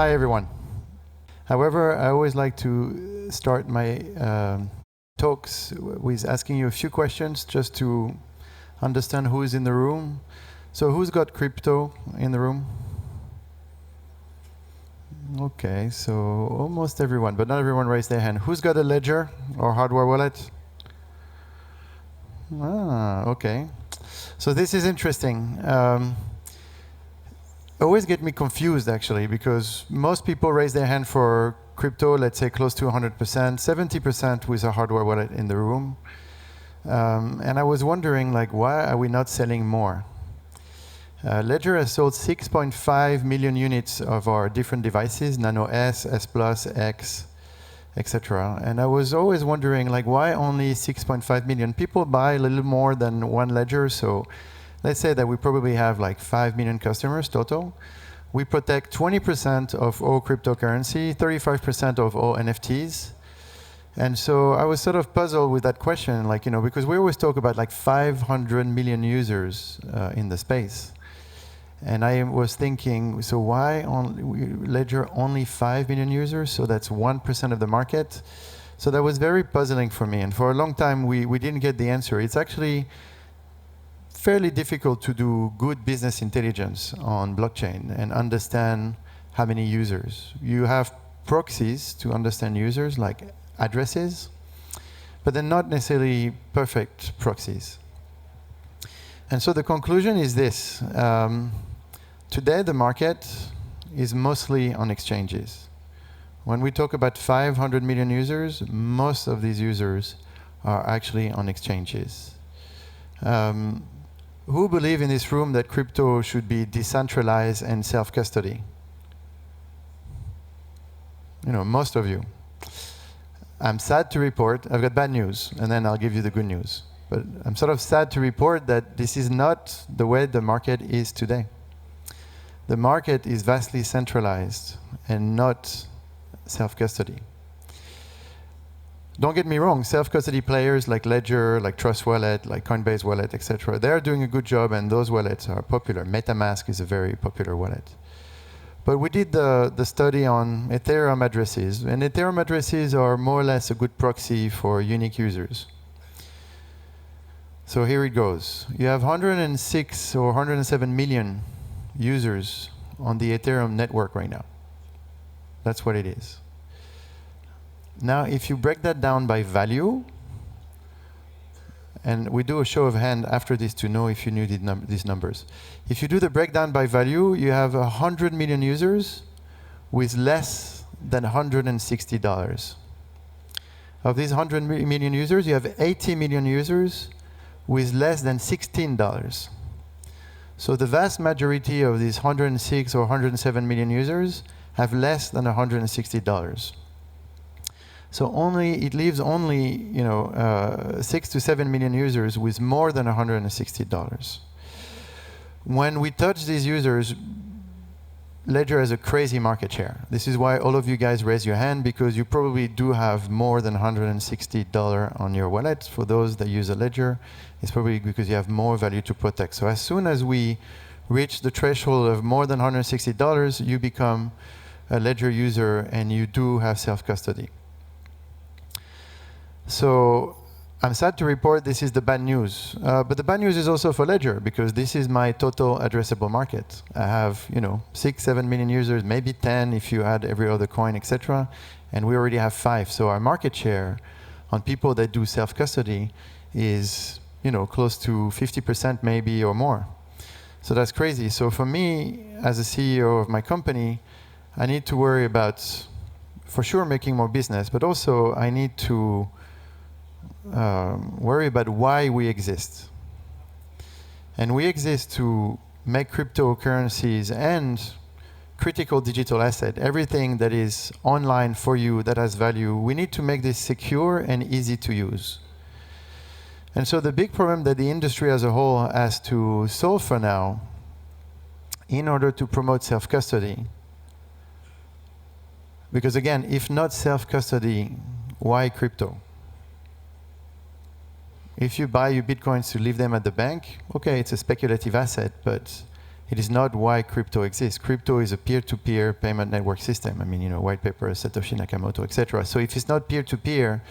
Hi, everyone. However, I always like to start my talks with asking you a few questions just to understand who is in the room. So who's got crypto in the room? Okay, so almost everyone, but not everyone raised their hand. Who's got a ledger or hardware wallet? Ah, okay. So this is interesting. Always get me confused, actually, because most people raise their hand for crypto, let's say close to 100%, 70% with a hardware wallet in the room. And I was wondering, like, why are we not selling more? Ledger has sold 6.5 million units of our different devices, Nano S, S Plus, X, etc. And I was always wondering, like, why only 6.5 million? People buy a little more than one ledger, so let's say that we probably have like 5 million customers total. We protect 20% of all cryptocurrency, 35% of all NFTs. And so I was sort of puzzled with that question, like, because we always talk about like 500 million users in the space. And I was thinking, so why Ledger only 5 million users? So that's 1% of the market. So that was very puzzling for me. And for a long time, we didn't get the answer. It's actually fairly difficult to do good business intelligence on blockchain and understand how many users. You have proxies to understand users, like addresses, but they're not necessarily perfect proxies. And so the conclusion is this. Today, the market is mostly on exchanges. When we talk about 500 million users, most of these users are actually on exchanges. Who believe in this room that crypto should be decentralized and self-custody? Most of you. I'm sad to report, I've got bad news, and then I'll give you the good news. But I'm sort of sad to report that this is not the way the market is today. The market is vastly centralized and not self-custody. Don't get me wrong, self-custody players like Ledger, like Trust Wallet, like Coinbase Wallet, etc., they're doing a good job, and those wallets are popular. MetaMask is a very popular wallet. But we did the study on Ethereum addresses, and Ethereum addresses are more or less a good proxy for unique users. So here it goes. You have 106 or 107 million users on the Ethereum network right now. That's what it is. Now, if you break that down by value, and we do a show of hand after this to know if you knew these numbers. If you do the breakdown by value, you have 100 million users with less than $160. Of these 100 million users, you have 80 million users with less than $16. So the vast majority of these 106 or 107 million users have less than $160. So it leaves only 6 to 7 million users with more than $160. When we touch these users, Ledger has a crazy market share. This is why all of you guys raise your hand, because you probably do have more than $160 on your wallet. For those that use a Ledger, it's probably because you have more value to protect. So as soon as we reach the threshold of more than $160, you become a Ledger user and you do have self-custody. So I'm sad to report this is the bad news. But the bad news is also for Ledger, because this is my total addressable market. I have 6, 7 million users, maybe 10 if you add every other coin, etc. And we already have 5. So our market share on people that do self-custody is close to 50% maybe or more. So that's crazy. So for me, as a CEO of my company, I need to worry about, for sure, making more business, but also I need to worry about why we exist. And we exist to make cryptocurrencies and critical digital asset, everything that is online for you that has value, we need to make this secure and easy to use. And so the big problem that the industry as a whole has to solve for now, in order to promote self-custody, because again, if not self-custody, why crypto? If you buy your bitcoins to leave them at the bank, okay, it's a speculative asset, but It is not why crypto exists. Crypto is a peer-to-peer payment network system. I mean, you know, white paper, Satoshi Nakamoto, etc. So if it's not peer-to-peer,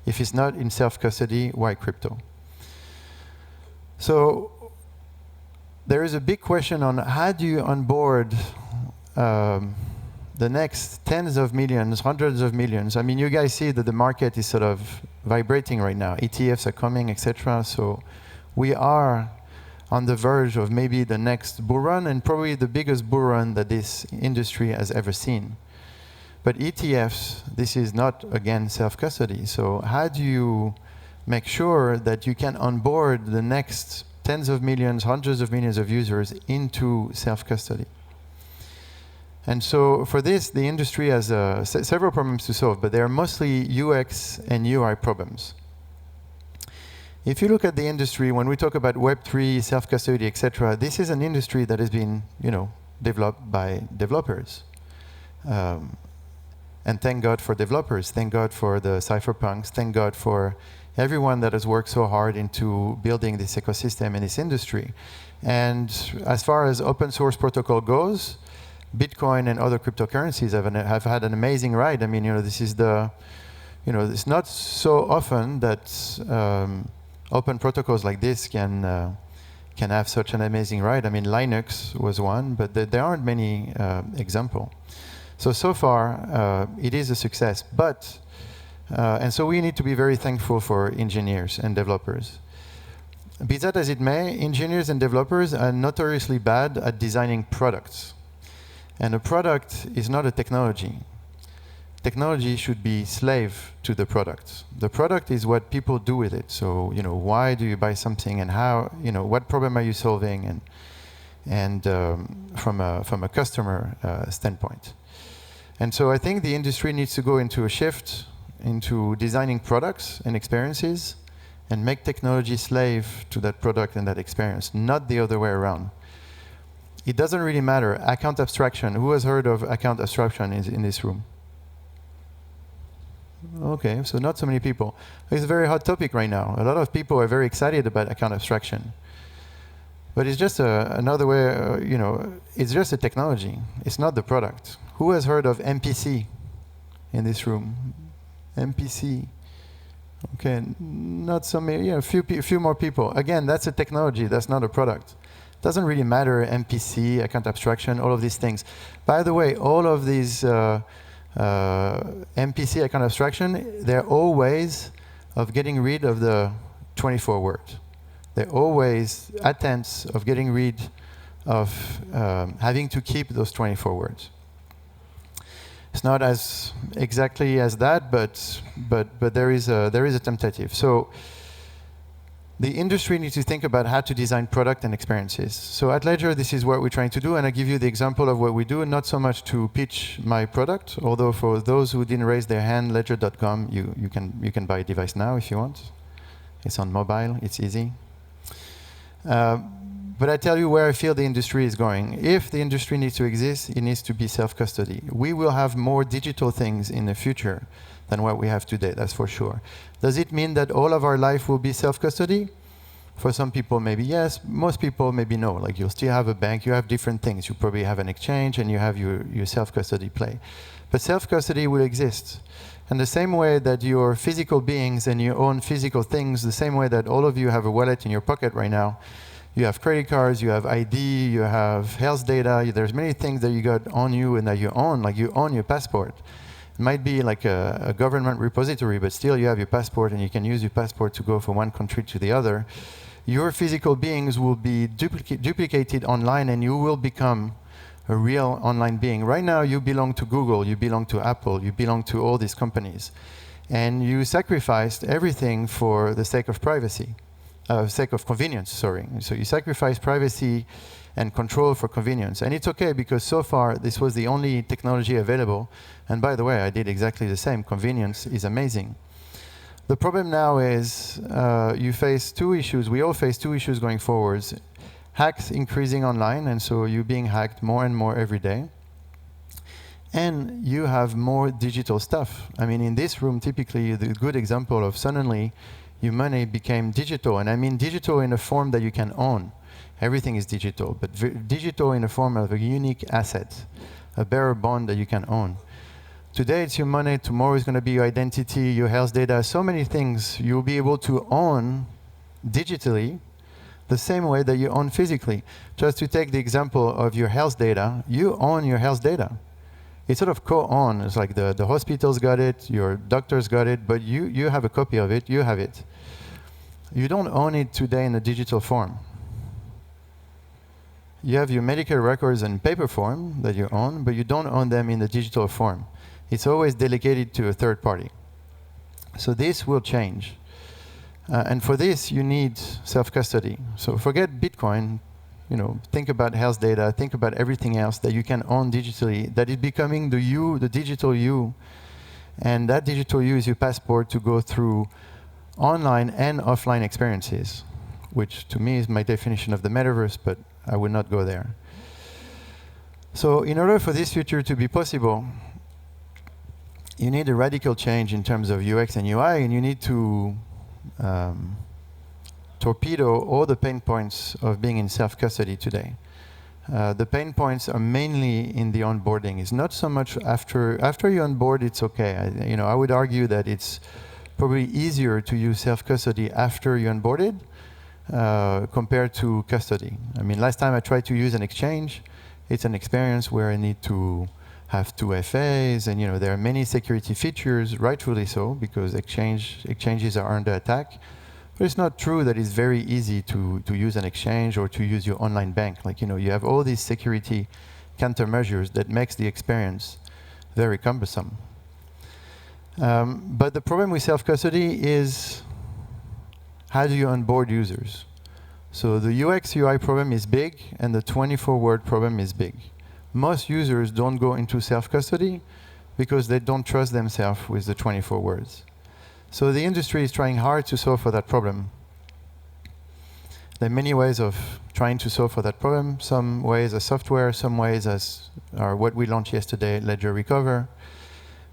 if it's not in self-custody, why crypto? So there is a big question on how do you onboard the next tens of millions, hundreds of millions. I mean, you guys see that the market is sort of vibrating right now. ETFs are coming, etc. So we are on the verge of maybe the next bull run, and probably the biggest bull run that this industry has ever seen. But ETFs, this is not, again, self-custody. So how do you make sure that you can onboard the next tens of millions, hundreds of millions of users into self-custody? And so for this, the industry has several problems to solve, but they are mostly UX and UI problems. If you look at the industry, when we talk about Web3, self-custody, etc., this is an industry that has been, you know, developed by developers. And thank God for developers. Thank God for the cypherpunks. Thank God for everyone that has worked so hard into building this ecosystem in this industry. And as far as open source protocol goes, Bitcoin and other cryptocurrencies have had an amazing ride. I mean, you know, this is the, you know, it's not so often that open protocols like this can have such an amazing ride. I mean, Linux was one, but there aren't many examples. So far, it is a success. But, and so we need to be very thankful for engineers and developers. Be that as it may, engineers and developers are notoriously bad at designing products. And a product is not a technology. Technology should be slave to the product. The product is what people do with it. So, you know, why do you buy something, and how, you know, what problem are you solving, and from a customer standpoint. And so I think the industry needs to go into a shift into designing products and experiences and make technology slave to that product and that experience, not the other way around. It doesn't really matter. Account abstraction. Who has heard of account abstraction in this room? Okay, so not so many people. It's a very hot topic right now. A lot of people are very excited about account abstraction. But it's just another way, you know, it's just a technology. It's not the product. Who has heard of MPC in this room? MPC. Okay, not so many, you know, a few more people. Again, that's a technology. That's not a product. Doesn't really matter, MPC, account abstraction, all of these things. By the way, all of these MPC, account abstraction, they're all ways of getting rid of the 24 words. They're always attempts of getting rid of having to keep those 24 words. It's not as exactly as that, but there is a tentative. So the industry needs to think about how to design product and experiences. So at Ledger, this is what we're trying to do, and I give you the example of what we do, not so much to pitch my product, although for those who didn't raise their hand, ledger.com, you can buy a device now if you want. It's on mobile, it's easy. But I tell you where I feel the industry is going. If the industry needs to exist, it needs to be self-custody. We will have more digital things in the future than what we have today, that's for sure. Does it mean that all of our life will be self-custody? For some people, maybe yes. Most people, maybe no. Like, you'll still have a bank, you have different things. You probably have an exchange, and you have your self-custody play. But self-custody will exist. And the same way that you're physical beings and you own physical things, the same way that all of you have a wallet in your pocket right now, you have credit cards, you have ID, you have health data, there's many things that you got on you and that you own, like you own your passport. It might be like a government repository, but still you have your passport and you can use your passport to go from one country to the other. Your physical beings will be duplicated online, and you will become a real online being. Right now you belong to Google, you belong to Apple, you belong to all these companies. And you sacrificed everything for the sake of privacy. Sake of convenience, sorry. So you sacrifice privacy and control for convenience. And it's okay, because so far this was the only technology available. And by the way, I did exactly the same. Convenience is amazing. The problem now is you face two issues. We all face two issues going forwards. Hacks increasing online, and so you're being hacked more and more every day. And you have more digital stuff. I mean, in this room, typically, the good example of suddenly your money became digital. And I mean digital in a form that you can own. Everything is digital, but digital in the form of a unique asset, a bearer bond that you can own. Today it's your money, tomorrow is going to be your identity, your health data, so many things you'll be able to own digitally the same way that you own physically. Just to take the example of your health data, you own your health data. It's sort of co-owned. It's like the hospitals got it, your doctors got it, but you have a copy of it, you have it. You don't own it today in a digital form. You have your medical records in paper form that you own, but you don't own them in the digital form. It's always delegated to a third party. So this will change. And for this, you need self-custody. So forget Bitcoin. Think about health data. Think about everything else that you can own digitally, that is becoming the you, the digital you. And that digital you is your passport to go through online and offline experiences, which to me is my definition of the metaverse, but I will not go there. So in order for this future to be possible, you need a radical change in terms of UX and UI, and you need to torpedo all the pain points of being in self-custody today. The pain points are mainly in the onboarding. It's not so much after you onboard, it's okay. I would argue that it's probably easier to use self-custody after you onboarded compared to custody. I mean, last time I tried to use an exchange, it's an experience where I need to have 2FAs, and there are many security features, rightfully so, because exchanges are under attack. But it's not true that it's very easy to use an exchange or to use your online bank. Like, you have all these security countermeasures that makes the experience very cumbersome. But the problem with self-custody is, how do you onboard users? So the UX UI problem is big, and the 24-word problem is big. Most users don't go into self-custody because they don't trust themselves with the 24 words. So the industry is trying hard to solve for that problem. There are many ways of trying to solve for that problem. Some ways are software, some ways are what we launched yesterday, Ledger Recover.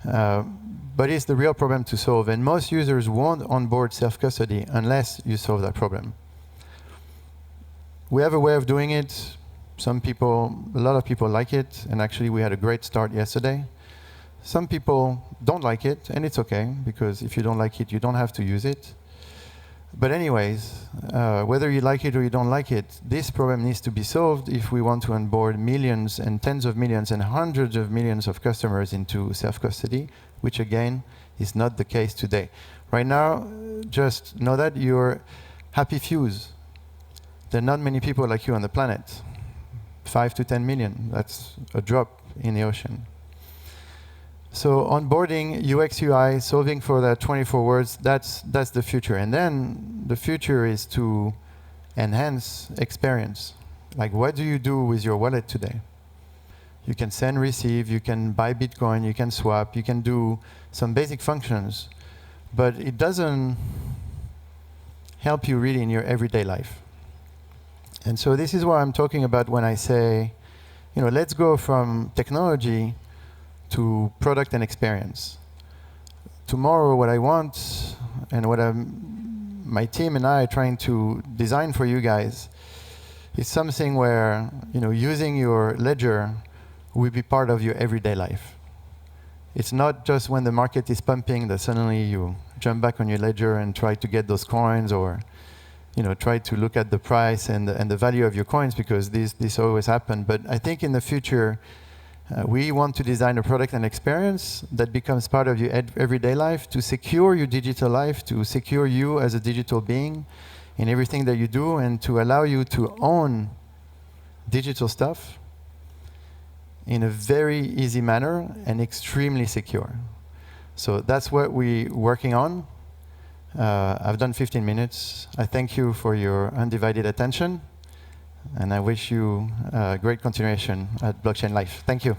But it's the real problem to solve, and most users won't onboard self-custody unless you solve that problem. We have a way of doing it. A lot of people like it, and actually we had a great start yesterday. Some people don't like it, and it's okay, because if you don't like it, you don't have to use it. But anyways, whether you like it or you don't like it, this problem needs to be solved if we want to onboard millions and tens of millions and hundreds of millions of customers into self-custody, which again is not the case today. Right now, just know that you're happy fews. There are not many people like you on the planet. 5 to 10 million, that's a drop in the ocean. So onboarding, UX, UI, solving for that 24 words, that's the future. And then the future is to enhance experience. Like, what do you do with your wallet today? You can send, receive, you can buy Bitcoin, you can swap, you can do some basic functions, but it doesn't help you really in your everyday life. And so this is what I'm talking about when I say, let's go from technology to product and experience. Tomorrow, what I want and what my team and I are trying to design for you guys is something where using your ledger will be part of your everyday life. It's not just when the market is pumping that suddenly you jump back on your ledger and try to get those coins, or try to look at the price and the value of your coins, because this always happens. But I think in the future, we want to design a product and experience that becomes part of your everyday life, to secure your digital life, to secure you as a digital being in everything that you do, and to allow you to own digital stuff in a very easy manner and extremely secure. So that's what we're working on. I've done 15 minutes. I thank you for your undivided attention, and I wish you great continuation at Blockchain Life. Thank you.